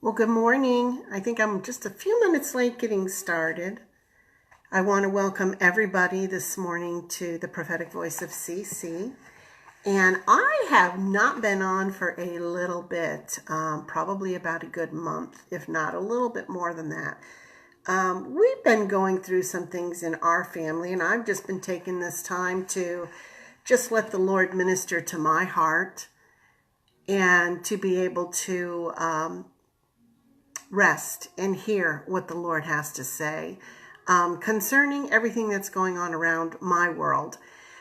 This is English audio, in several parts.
Well, good morning. I think I'm just a few minutes late getting started. I want to welcome everybody this morning to the Prophetic Voice of CC. And I have not been on for a little bit, probably about a good month, if not a little bit more than that. We've been going through some things in our family, and I've just been taking this time to just let the Lord minister to my heart and to be able to rest and hear what the Lord has to say concerning everything that's going on around my world.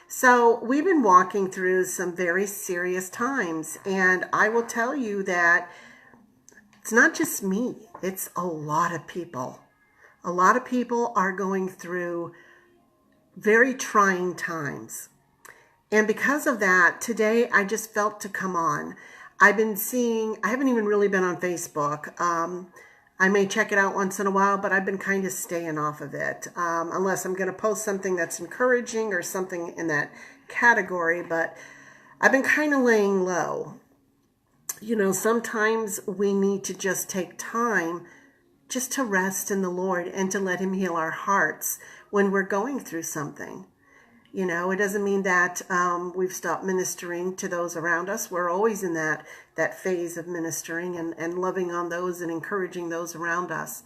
So we've been walking through some very serious times, and I will tell you that it's not just me, it's a lot of people. A lot of people are going through very trying times. And because of that, today I just felt to come on. I haven't even really been on Facebook. I may check it out once in a while, but I've been kind of staying off of it, unless I'm going to post something that's encouraging or something in that category. But I've been kind of laying low. You know, sometimes we need to just take time just to rest in the Lord and to let Him heal our hearts when we're going through something. You know, it doesn't mean that we've stopped ministering to those around us. We're always in that phase of ministering and loving on those and encouraging those around us.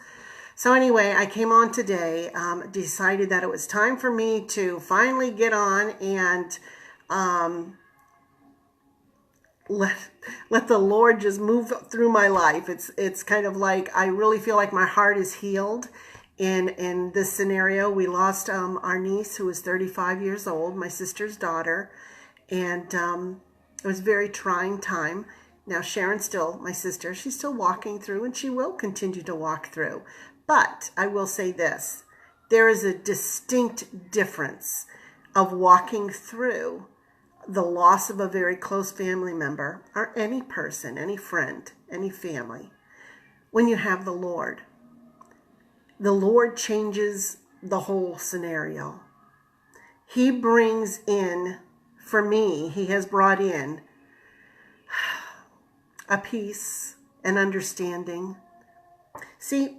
So anyway, I came on today, decided that it was time for me to finally get on and let the Lord just move through my life. It's kind of like I really feel like my heart is healed. In this scenario, we lost our niece, who was 35 years old, my sister's daughter, and it was a very trying time. Now Sharon's still my sister. She's still walking through, and she will continue to walk through. But I will say this, there is a distinct difference of walking through the loss of a very close family member, or any person, any friend, any family, when you have the Lord. The Lord changes the whole scenario. He brings in, for me, He has brought in a peace, an understanding. See,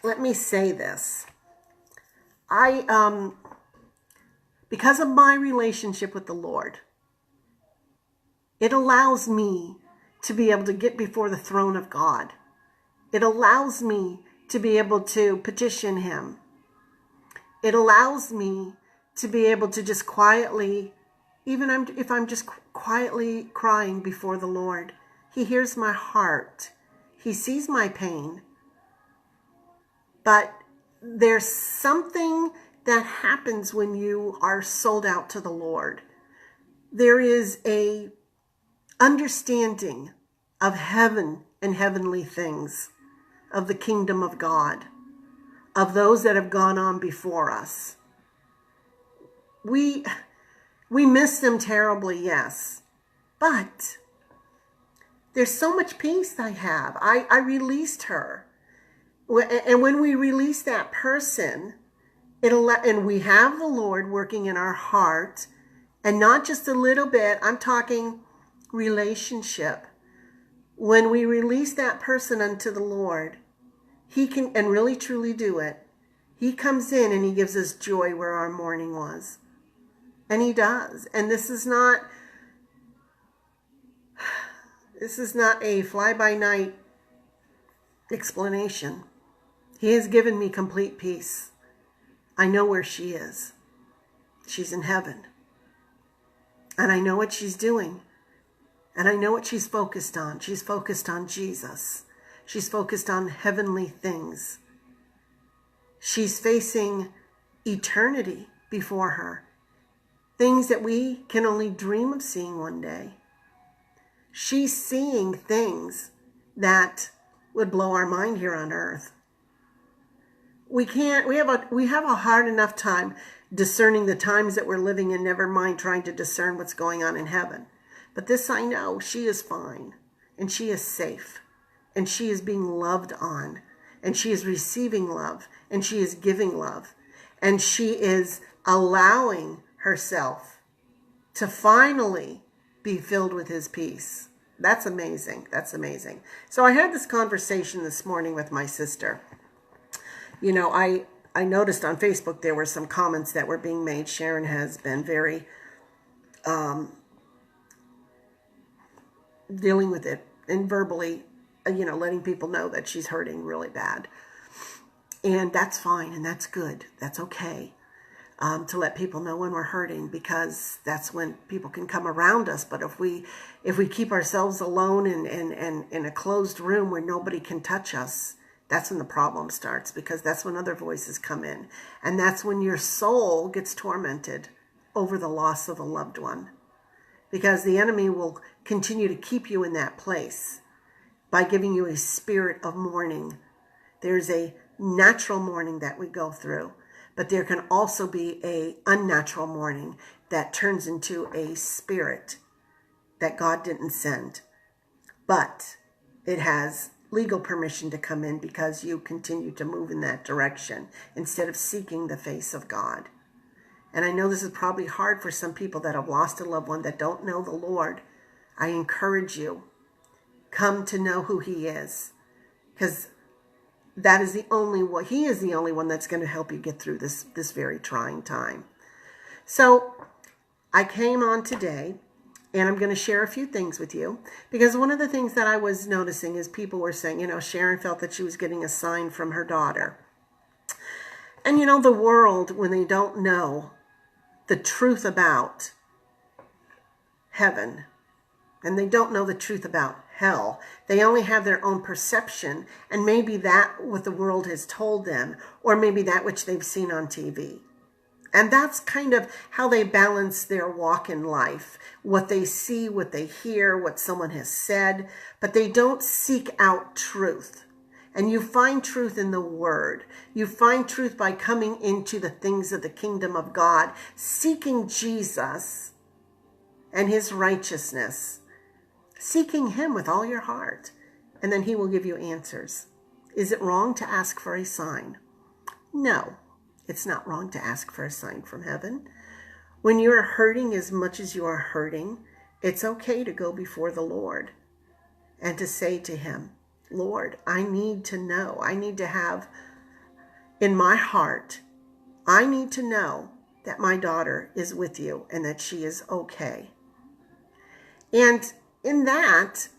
let me say this. Because of my relationship with the Lord, it allows me to be able to get before the throne of God. It allows me to be able to petition Him. It allows me to be able to just quietly, if I'm just quietly crying before the Lord, He hears my heart. He sees my pain. But there's something that happens when you are sold out to the Lord. There is a understanding of heaven and heavenly things, of the kingdom of God, of those that have gone on before us. We miss them terribly, yes, but there's so much peace I have. I released her. And when we release that person, and we have the Lord working in our heart, and not just a little bit, I'm talking relationship. When we release that person unto the Lord, He can, and really truly do it, He comes in and He gives us joy where our mourning was. And He does. And this is not a fly-by-night explanation. He has given me complete peace. I know where she is. She's in heaven. And I know what she's doing. And I know what she's focused on. She's focused on Jesus. She's focused on heavenly things. She's facing eternity before her. Things that we can only dream of seeing one day. She's seeing things that would blow our mind here on earth. We have a hard enough time discerning the times that we're living in, never mind trying to discern what's going on in heaven. But this I know, she is fine, and she is safe, and she is being loved on, and she is receiving love, and she is giving love, and she is allowing herself to finally be filled with His peace. That's amazing. That's amazing. So I had this conversation this morning with my sister. You know, I noticed on Facebook there were some comments that were being made. Sharon has been very dealing with it and verbally, letting people know that she's hurting really bad. And that's fine and that's good. That's okay. To let people know when we're hurting, because that's when people can come around us. But if we keep ourselves alone and in a closed room where nobody can touch us, that's when the problem starts, because that's when other voices come in. And that's when your soul gets tormented over the loss of a loved one, because the enemy will continue to keep you in that place by giving you a spirit of mourning. There's a natural mourning that we go through, but there can also be a unnatural mourning that turns into a spirit that God didn't send. But it has legal permission to come in because you continue to move in that direction instead of seeking the face of God. And I know this is probably hard for some people that have lost a loved one that don't know the Lord. I encourage you, come to know who He is, because that is the only one. He is the only one that's going to help you get through this very trying time. So I came on today, and I'm going to share a few things with you, because one of the things that I was noticing is people were saying, Sharon felt that she was getting a sign from her daughter. And the world, when they don't know the truth about heaven, and they don't know the truth about hell, they only have their own perception, and maybe that what the world has told them, or maybe that which they've seen on TV. And that's kind of how they balance their walk in life. What they see, what they hear, what someone has said, but they don't seek out truth. And you find truth in the Word. You find truth by coming into the things of the kingdom of God, seeking Jesus and His righteousness, seeking Him with all your heart, and then He will give you answers. Is it wrong to ask for a sign? No. It's not wrong to ask for a sign from heaven. When you're hurting as much as you are hurting, it's okay to go before the Lord and to say to Him, Lord, I need to know. I need to have in my heart, I need to know that my daughter is with you and that she is okay. And in that,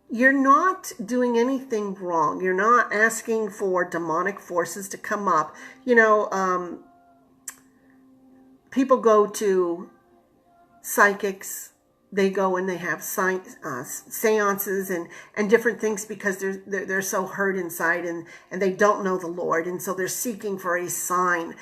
you're not doing anything wrong. You're not asking for demonic forces to come up. People go to psychics. They go and they have seances and different things because they're so hurt inside and they don't know the Lord. And so they're seeking for a sign